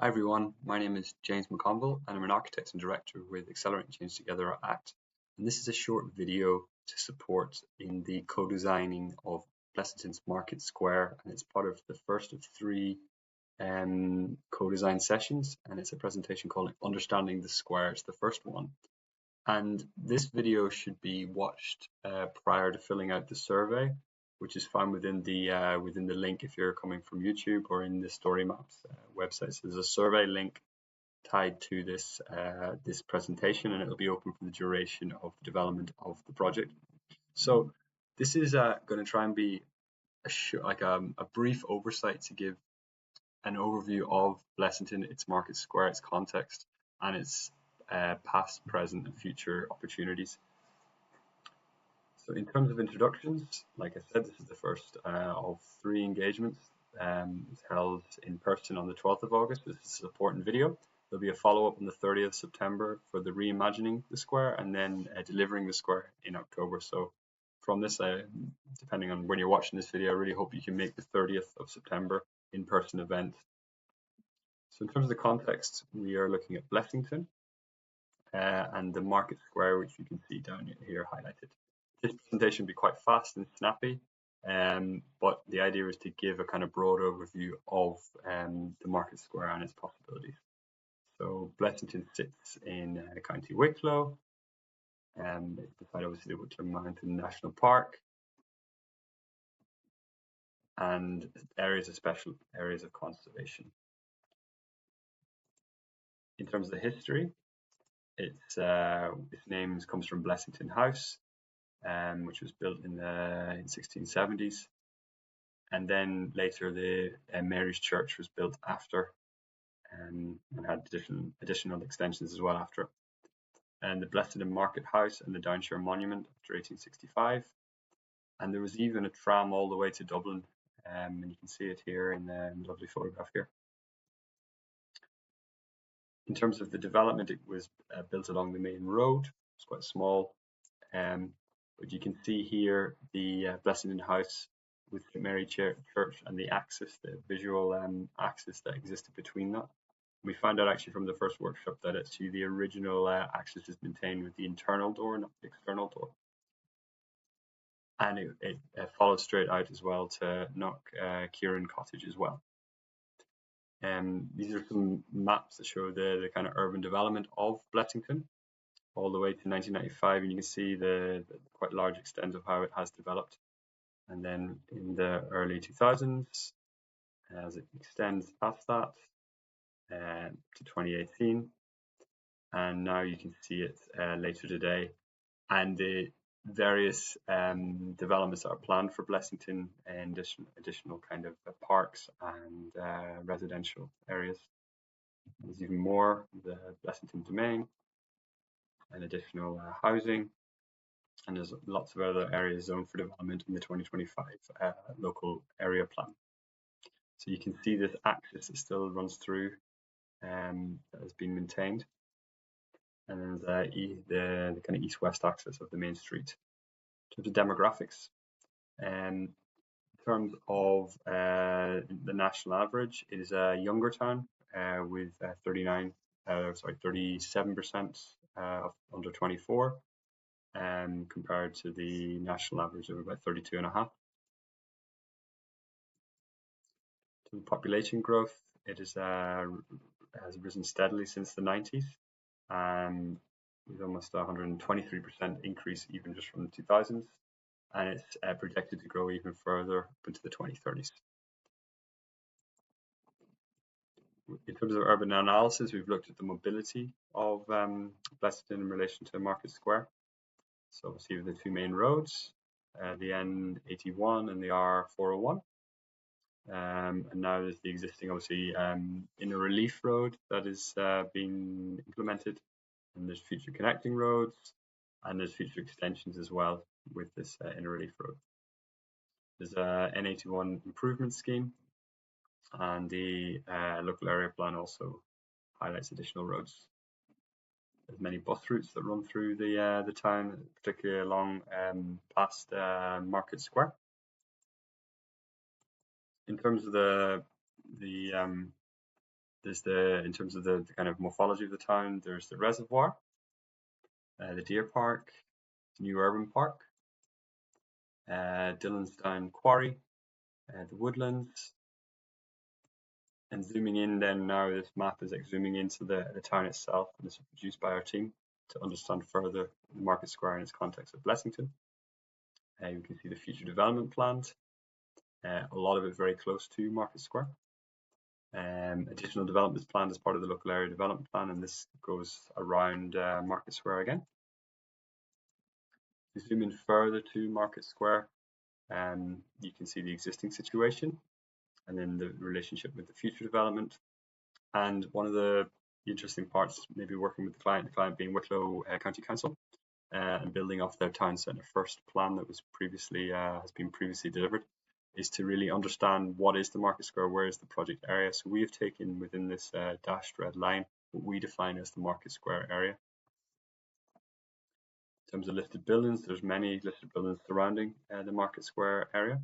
Hi everyone, my name is James McConville and I'm an architect and director with Accelerating Change Together at ACT. And this is a short video to support in the co-designing of Blessington's Market Square, and it's part of the first of three co-design sessions, and it's a presentation called Understanding the Square. It's the first one. And this video should be watched prior to filling out the survey, which is found within the link if you're coming from YouTube or in the Story Maps website. So there's a survey link tied to this this presentation, and it'll be open for the duration of the development of the project. So this is going to try and be a brief oversight to give an overview of Blessington, its market square, its context, and its past, present, and future opportunities. So in terms of introductions, like I said, this is the first of three engagements. It's held in person on the 12th of August. This is a support and video. There'll be a follow-up on the 30th of September for the reimagining the square, and then delivering the square in October. So from this, depending on when you're watching this video, I really hope you can make the 30th of September in-person event. So in terms of the context, we are looking at Blessington and the market square, which you can see down here highlighted. This presentation will be quite fast and snappy, but the idea is to give a kind of broad overview of the market square and its possibilities. So Blessington sits in County Wicklow, it's beside obviously the Wicklow Mountain National Park, and areas of special areas of conservation. In terms of the history, its name comes from Blessington House, which was built in the 1670s, and then later the Mary's Church was built after, and had additional extensions as well after. And the Blessington Market House and the Downshire Monument after 1865, and there was even a tram all the way to Dublin, and you can see it here in the lovely photograph here. In terms of the development, it was built along the main road. It's quite small, but you can see here the Blessington House with St Mary Church and the axis, the visual axis that existed between that. We found out actually from the first workshop that actually the original axis is maintained with the internal door, not the external door. And it follows straight out as well to Knock Kieran Cottage as well. These are some maps that show the kind of urban development of Blessington all the way to 1995, and you can see the quite large extent of how it has developed. And then in the early 2000s, as it extends past that to 2018, and now you can see it later today, and the various developments that are planned for Blessington and additional kind of parks and residential areas. There's even more, the Blessington Domain and additional housing, and there's lots of other areas zoned for development in the 2025 local area plan. So you can see this axis that still runs through, that has been maintained, and the kind of east-west axis of the main street. In terms of demographics, in terms of the national average, it is a younger town with 37% of under 24, compared to the national average of about 32.5. To the population growth, it is has risen steadily since the 90s, with almost 123% increase even just from the 2000s, and it's projected to grow even further up into the 2030s. In terms of urban analysis, we've looked at the mobility of Blessington in relation to Market Square. So obviously the two main roads, the N81 and the R401. And now there's the existing, obviously, inner relief road that is being implemented, and there's future connecting roads, and there's future extensions as well with this inner relief road. There's a N81 improvement scheme, and the local area plan also highlights additional roads. There's many bus routes that run through the town, particularly along past Market Square. In terms of the There's in terms of the kind of morphology of the town, there's the reservoir, the deer park, the new urban park, Dillonsdown Quarry, the woodlands. And zooming in then now, this map is like zooming into the town itself, and this was produced by our team to understand further the market square in its context of Blessington. You can see the future development plans, a lot of it very close to Market Square. Additional developments planned as part of the local area development plan, and this goes around Market Square again. If you zoom in further to Market Square, you can see the existing situation and then the relationship with the future development. And one of the interesting parts, maybe working with the client being Wicklow County Council, and building off their town centre first plan that was previously has been previously delivered, is to really understand what is the market square, where is the project area. So we have taken within this dashed red line what we define as the market square area. In terms of listed buildings, there's many listed buildings surrounding the market square area.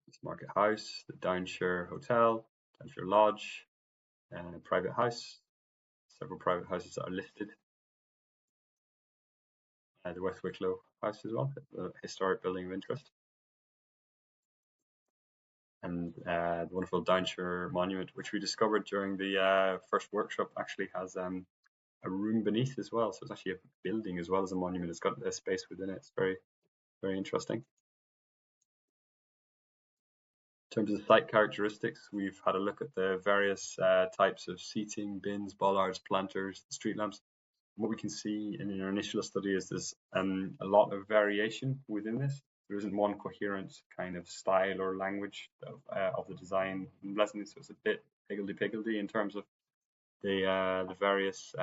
It's Market House, the Downshire Hotel, Downshire Lodge, and a private house. Several private houses that are listed. The West Wicklow House as well, a historic building of interest. And the wonderful Downshire Monument, which we discovered during the first workshop, actually has a room beneath as well. So it's actually a building as well as a monument. It's got a space within it. It's very, very interesting. In terms of site characteristics, we've had a look at the various types of seating, bins, bollards, planters, street lamps. What we can see in our initial study is there's a lot of variation within this. There isn't one coherent kind of style or language of the design in Blessington, so it's a bit higgledy-piggledy in terms of the various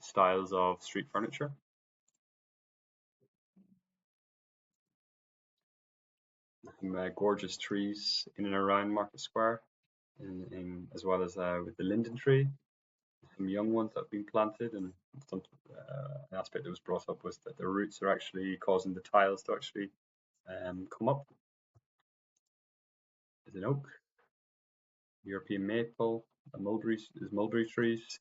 styles of street furniture. Some gorgeous trees in and around Market Square, as well as with the linden tree. Some young ones that have been planted, and an aspect that was brought up was that the roots are actually causing the tiles to actually come up. There's an oak, European maple, mulberry trees,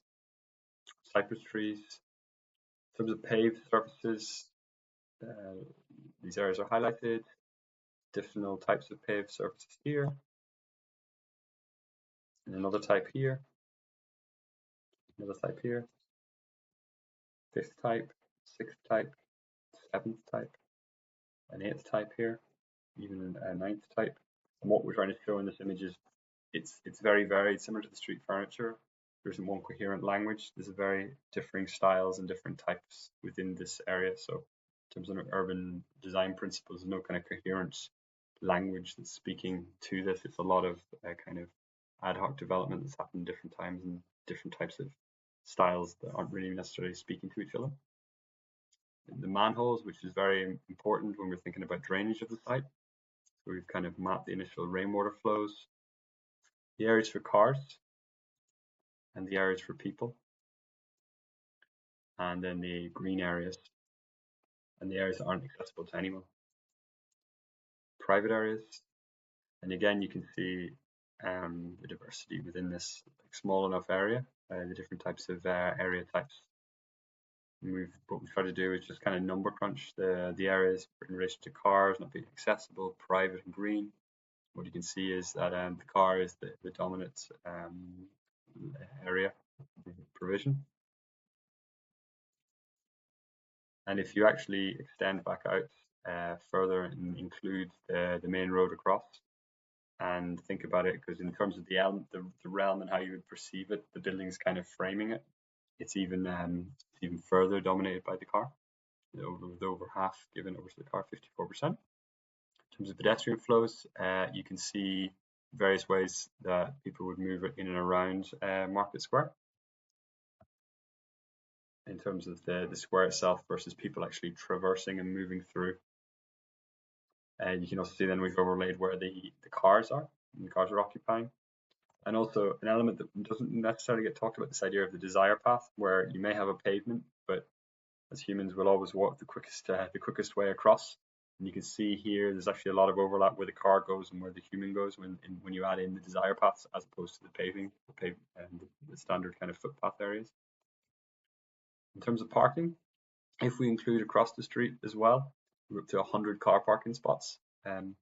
cypress trees. In terms of paved surfaces, these areas are highlighted. Different types of paved surfaces here, and another type here, another type here, fifth type, sixth type, seventh type, an eighth type here, even a ninth type. And what we're trying to show in this image is it's very varied, similar to the street furniture. There isn't one coherent language. There's very differing styles and different types within this area. So in terms of urban design principles, there's no kind of coherent language that's speaking to this. It's a lot of kind of ad hoc development that's happened different times and different types of styles that aren't really necessarily speaking to each other. The manholes, which is very important when we're thinking about drainage of the site. So we've kind of mapped the initial rainwater flows, the areas for cars, and the areas for people, and then the green areas, and the areas that aren't accessible to anyone. Private areas, and again you can see the diversity within this small enough area, the different types of area types. And what we've tried to do is just kind of number crunch the areas in relation to cars not being accessible, private and green. What you can see is that the car is the dominant area provision. And if you actually extend back out further and include the main road across and think about it, because in terms of the realm and how you would perceive it, the building's kind of framing it. It's even further dominated by the car, with over half given over to the car, 54%. In terms of pedestrian flows, you can see various ways that people would move in and around Market Square. In terms of the square itself versus people actually traversing and moving through. And you can also see then we've overlaid where the cars are, and the cars are occupying. And also an element that doesn't necessarily get talked about, this idea of the desire path, where you may have a pavement, but as humans we'll always walk the quickest way across. And you can see here there's actually a lot of overlap where the car goes and where the human goes when you add in the desire paths as opposed to the paving, and the standard kind of footpath areas. In terms of parking, if we include across the street as well, we're up to 100 car parking spots. And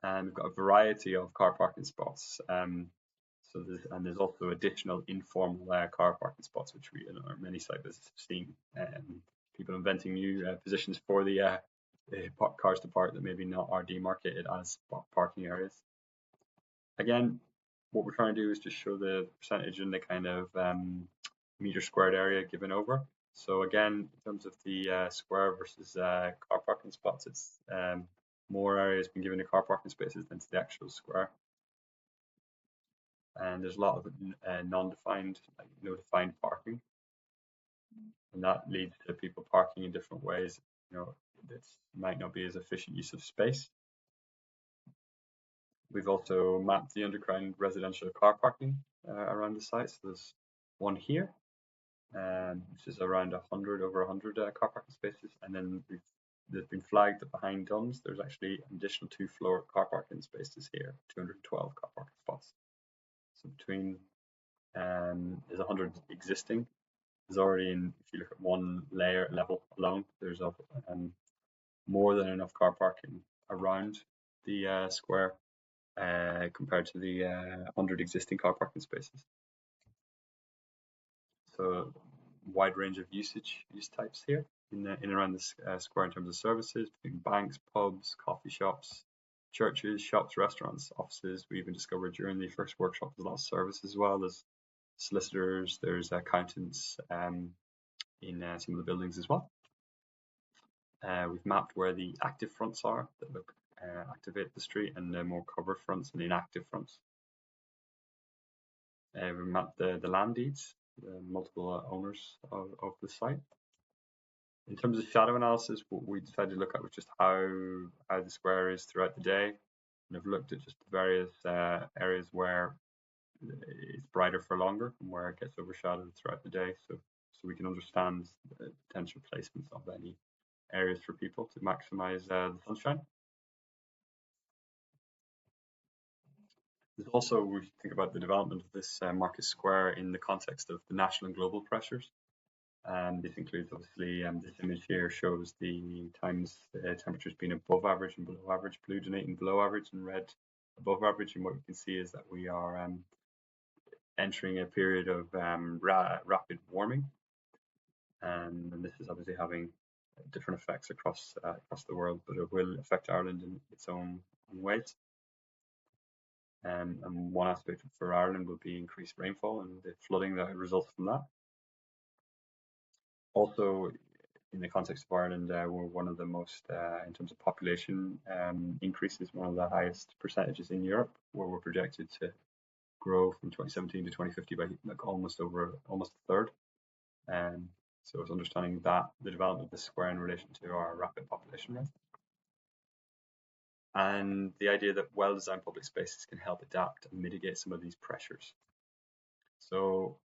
we've got a variety of car parking spots. There's also additional informal car parking spots, which we in our many site visits have seen. People inventing new positions for the cars to park that maybe not are demarcated as parking areas. Again, what we're trying to do is just show the percentage in the kind of meter squared area given over. So again, in terms of the square versus car parking spots, it's more areas been given to car parking spaces than to the actual square. And there's a lot of non-defined, like no defined parking, and that leads to people parking in different ways. That might not be as efficient use of space. We've also mapped the underground residential car parking around the site. So there's one here, which is around over 100 car parking spaces, and then there's been flagged that behind Duns there's actually an additional 2-floor car parking spaces here, 212 car parking spots. So between there's 100 existing. There's already if you look at one level alone, there's more than enough car parking around the square compared to the 100 existing car parking spaces. So wide range of use types here in and around the square in terms of services, between banks, pubs, coffee shops, churches, shops, restaurants, offices. We even discovered during the first workshop there's a lot of service as well. There's solicitors, there's accountants in some of the buildings as well. We've mapped where the active fronts are that activate the street, and the more covered fronts and inactive fronts. We mapped the land deeds, the multiple owners of the site. In terms of shadow analysis, what we decided to look at was just how the square is throughout the day, and I've looked at just the various areas where it's brighter for longer and where it gets overshadowed throughout the day, so we can understand the potential placements of any areas for people to maximize the sunshine. There's also, we think about the development of this market square in the context of the national and global pressures. This includes, obviously, this image here shows the times temperatures being above average and below average, blue denoting below average and red above average. And what you can see is that we are entering a period of rapid warming. And this is obviously having different effects across the world, but it will affect Ireland in its own ways. And one aspect for Ireland will be increased rainfall and the flooding that results from that. Also, in the context of Ireland, we're one of the most, in terms of population increases, one of the highest percentages in Europe, where we're projected to grow from 2017 to 2050 by like almost a third. So it's understanding that the development of the square in relation to our rapid population growth. And the idea that well-designed public spaces can help adapt and mitigate some of these pressures. So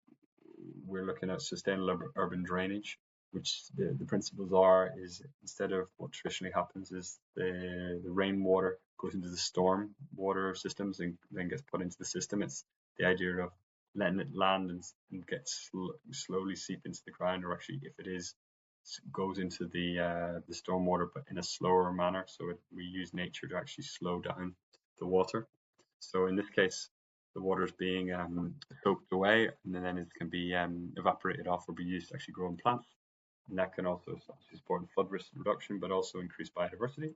we're looking at sustainable urban drainage, which the principles is instead of what traditionally happens is the rainwater goes into the storm water systems and then gets put into the system. It's the idea of letting it land and get slowly seep into the ground, or actually if it goes into the stormwater, but in a slower manner. So we use nature to actually slow down the water. So in this case, the water is being soaked away, and then it can be evaporated off or be used to actually grow in plants. And that can also support flood risk reduction, but also increase biodiversity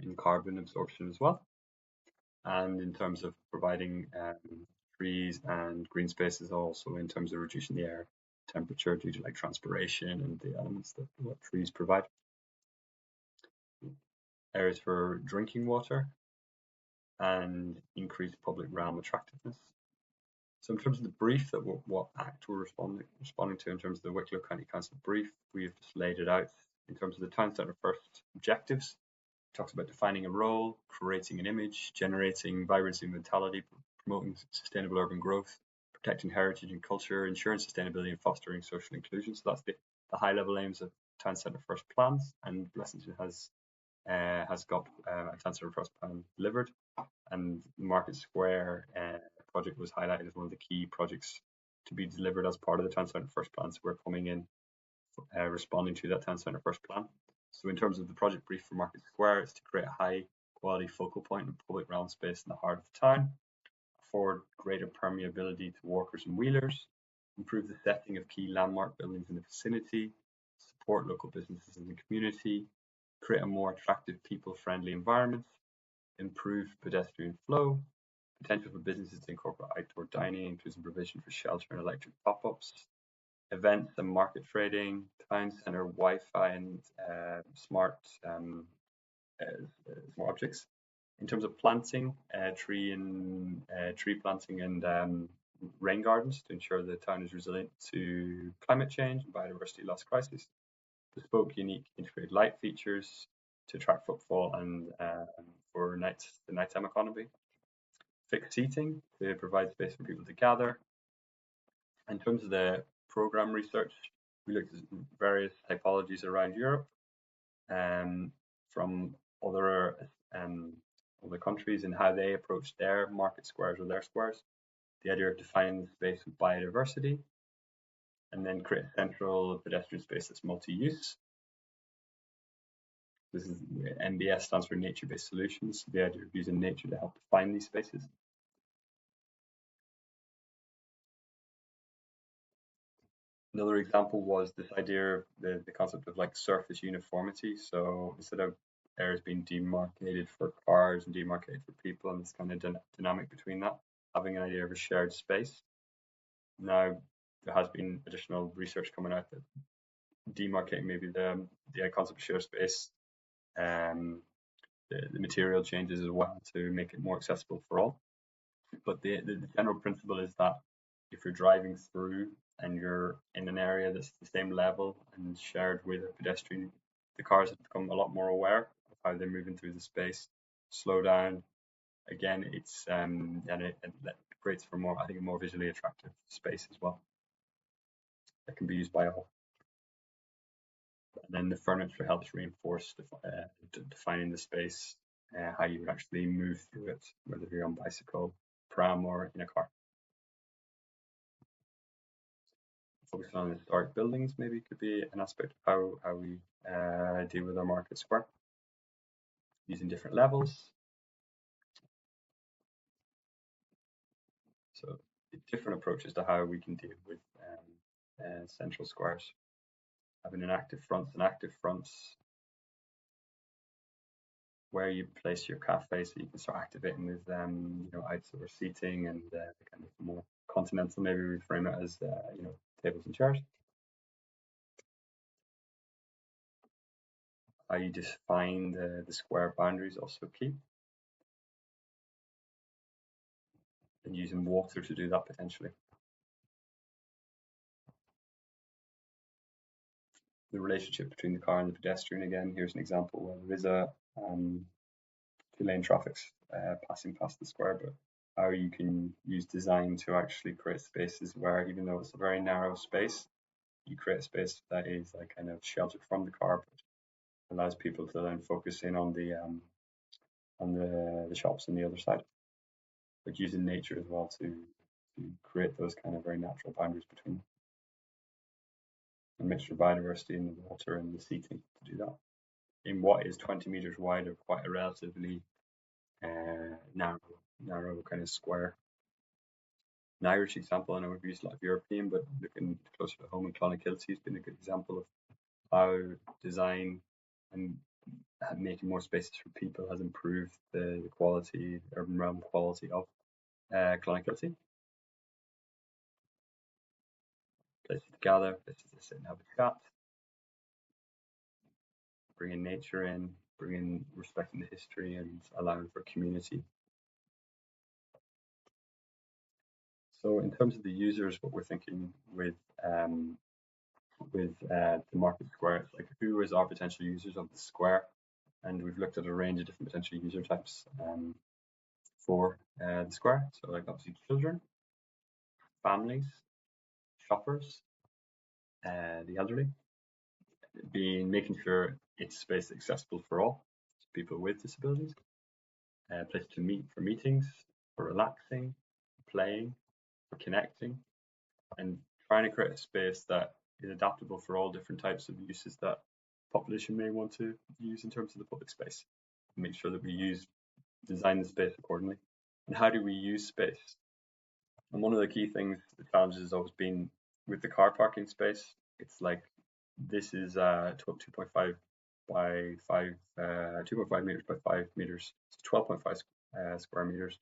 and carbon absorption as well. And in terms of providing trees and green spaces, also in terms of reducing the air temperature due to like transpiration and the elements that what trees provide. Areas for drinking water and increased public realm attractiveness. So in terms of the brief that what act we're responding to in terms of the Wicklow County Council brief, we've just laid it out in terms of the town centre first objectives. It talks about defining a role, creating an image, generating vibrancy and vitality, promoting sustainable urban growth, protecting heritage and culture, ensuring sustainability and fostering social inclusion. So that's the high level aims of town centre first plans, and Blessington has got a town centre first plan delivered, and the Market Square project was highlighted as one of the key projects to be delivered as part of the town centre first plan. So we're coming in responding to that town centre first plan. So in terms of the project brief for Market Square, it's to create a high quality focal point and public realm space in the heart of the town, afford greater permeability to walkers and wheelers, improve the setting of key landmark buildings in the vicinity, support local businesses in the community, create a more attractive people-friendly environment, improve pedestrian flow, potential for businesses to incorporate outdoor dining, including provision for shelter and electric pop-ups, events and market trading, town centre Wi-Fi and smart objects. In terms of planting, tree planting and rain gardens to ensure the town is resilient to climate change and biodiversity loss crisis. Bespoke, unique, integrated light features to attract footfall and for the nighttime economy. Fixed seating to provide space for people to gather. In terms of the program research, we looked at various typologies around Europe from other countries and how they approach their market squares or their squares. The idea of defining the space with biodiversity, and then create a central pedestrian space that's multi-use. This is NBS, stands for nature-based solutions, the idea of using nature to help define these spaces. Another example was this idea of the concept of like surface uniformity. So instead of areas being demarcated for cars and demarcated for people, and this kind of dynamic between that, having an idea of a shared space. Now, there has been additional research coming out that demarcating maybe the concept of shared space, the material changes as well to make it more accessible for all. But the general principle is that if you're driving through and you're in an area that's the same level and shared with a pedestrian, the cars have become a lot more aware of how they're moving through the space, slow down. Again, it's and it creates for more, I think, a more visually attractive space as well that can be used by all. And then the furniture helps reinforce defining the space, how you would actually move through it, whether you're on bicycle, pram, or in a car. Focusing on historic buildings maybe could be an aspect of how we deal with our market square, using different levels. So different approaches to how we can deal with central squares. Having an active fronts and active fronts, where you place your cafe, so you can start activating with outdoor seating and kind of more continental. Maybe we frame it as tables and chairs. How you define the square boundaries also key, and using water to do that potentially. The relationship between the car and the pedestrian, again, here's an example where there is a two-lane traffic passing past the square, but how you can use design to actually create spaces where, even though it's a very narrow space, you create a space that is like kind of sheltered from the car, but allows people to then focus in on the shops on the other side, but using nature as well to create those kind of very natural boundaries between them. A mixture of biodiversity in the water and the seating to do that in what is 20 meters wide of quite a relatively narrow kind of square. An Irish example, I know we've used a lot of European, but looking closer to home in Clonakilty has been a good example of how design and making more spaces for people has improved the quality, the urban realm quality of Clonakilty. Places to gather, places to sit and have a chat, bringing nature in, respecting the history and allowing for community. So in terms of the users, what we're thinking with the market square, it's like who is our potential users of the square, and we've looked at a range of different potential user types for the square. So like obviously children, families, shoppers, the elderly, being making sure it's space accessible for all people with disabilities, a place to meet for meetings, for relaxing, playing, for connecting, and trying to create a space that is adaptable for all different types of uses that population may want to use in terms of the public space. Make sure that we design the space accordingly. And how do we use space? And one of the key things, the challenges has always been with the car parking space. It's like this is 2.5 by 5, 2.5 meters by 5 meters, so 12.5 square meters.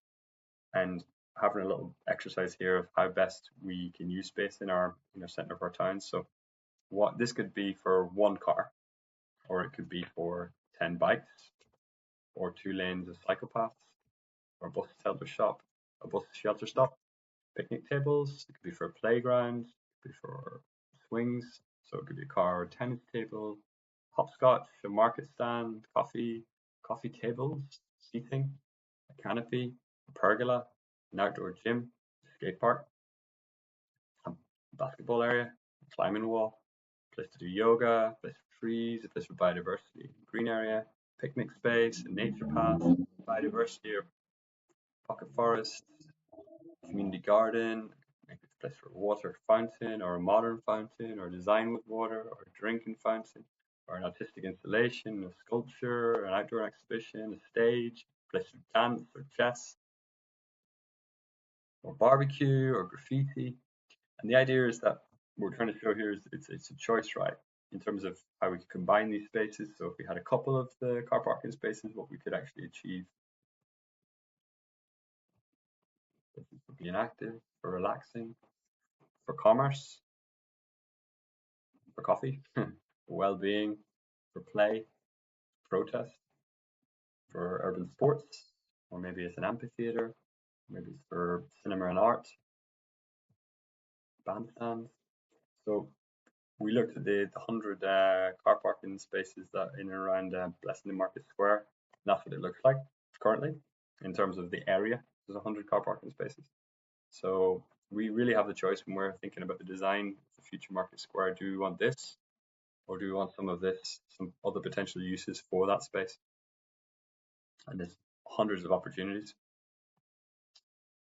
And having a little exercise here of how best we can use space in our center of our town. So what this could be for one car, or it could be for 10 bikes, or 2 lanes of cycle paths, or a bus shelter stop, picnic tables. It could be for a playground, it could be for swings, so it could be a car or tennis table, hopscotch, a market stand, coffee tables, seating, a canopy, a pergola, an outdoor gym, a skate park, a basketball area, a climbing wall, a place to do yoga, a place for trees, a place for biodiversity, a green area, picnic space, a nature path, biodiversity or pocket forest, community garden, maybe it's a place for a water fountain or a modern fountain or design with water or a drinking fountain or an artistic installation, a sculpture, an outdoor exhibition, a stage, a place for dance or chess or barbecue or graffiti. And the idea is that what we're trying to show here is it's a choice, right, in terms of how we could combine these spaces. So if we had a couple of the car parking spaces, what we could actually achieve. For being active, for relaxing, for commerce, for coffee, for well-being, for play, protest, for urban sports, or maybe it's an amphitheater, maybe it's for cinema and art, bandstands. So we looked at the 100 car parking spaces that in and around Blessington Market Square. And that's what it looks like currently in terms of the area. There's 100 car parking spaces. So we really have the choice when we're thinking about the design of the future market square. Do we want this, or do we want some of this, some other potential uses for that space? And there's hundreds of opportunities.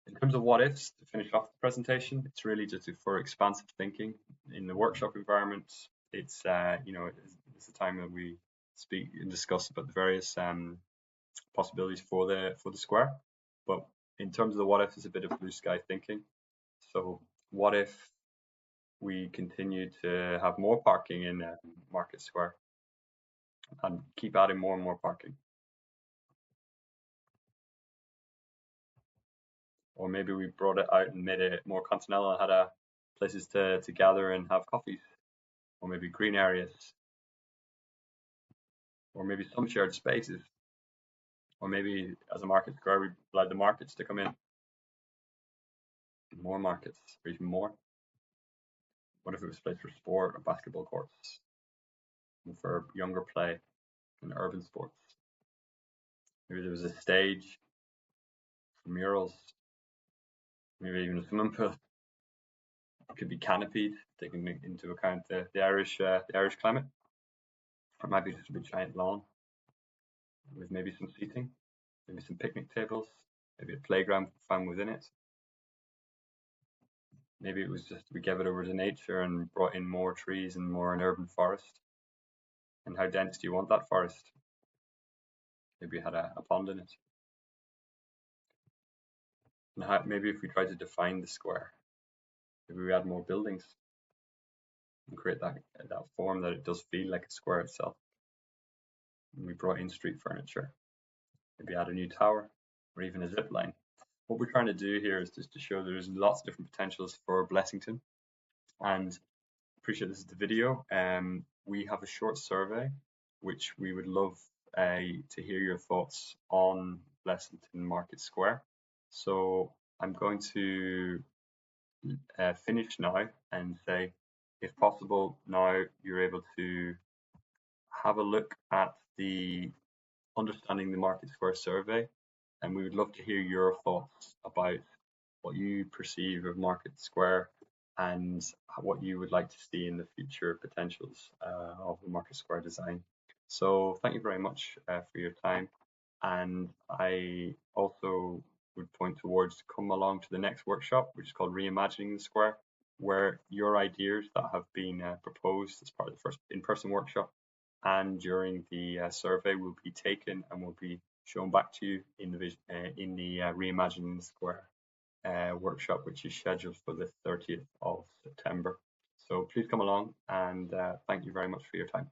In terms of what ifs, to finish off the presentation, it's really just for expansive thinking. In the workshop environment, it's it's the time that we speak and discuss about the various possibilities for the square. But in terms of the what if, it's a bit of blue sky thinking. So what if we continue to have more parking in Market Square and keep adding more and more parking? Or maybe we brought it out and made it more continental and had places to gather and have coffees, or maybe green areas, or maybe some shared spaces, or maybe as a market square we allowed the markets to come in, more markets, or even more. What if it was a place for sport or basketball courts, and for younger play and urban sports? Maybe there was a stage for murals, maybe even a swimming pool. It could be canopied, taking into account the Irish climate. Or maybe just a big giant lawn with maybe some seating, maybe some picnic tables, maybe a playground found within it. Maybe it was just we gave it over to nature and brought in more trees and more an urban forest. And how dense do you want that forest? Maybe you had a pond in it. And maybe if we try to define the square, maybe we add more buildings and create that form that it does feel like a square itself. And we brought in street furniture, maybe add a new tower or even a zip line. What we're trying to do here is just to show there's lots of different potentials for Blessington. And appreciate this is the video. We have a short survey which we would love to hear your thoughts on Blessington Market Square. So I'm going to finish now and say, if possible, now you're able to have a look at the Understanding the Market Square survey, and we would love to hear your thoughts about what you perceive of Market Square and what you would like to see in the future potentials of the Market Square design. So thank you very much for your time, and I also would point towards come along to the next workshop, which is called Reimagining the Square, where your ideas that have been proposed as part of the first in-person workshop and during the survey will be taken and will be shown back to you in the Reimagining the Square workshop, which is scheduled for the 30th of September. So please come along, and thank you very much for your time.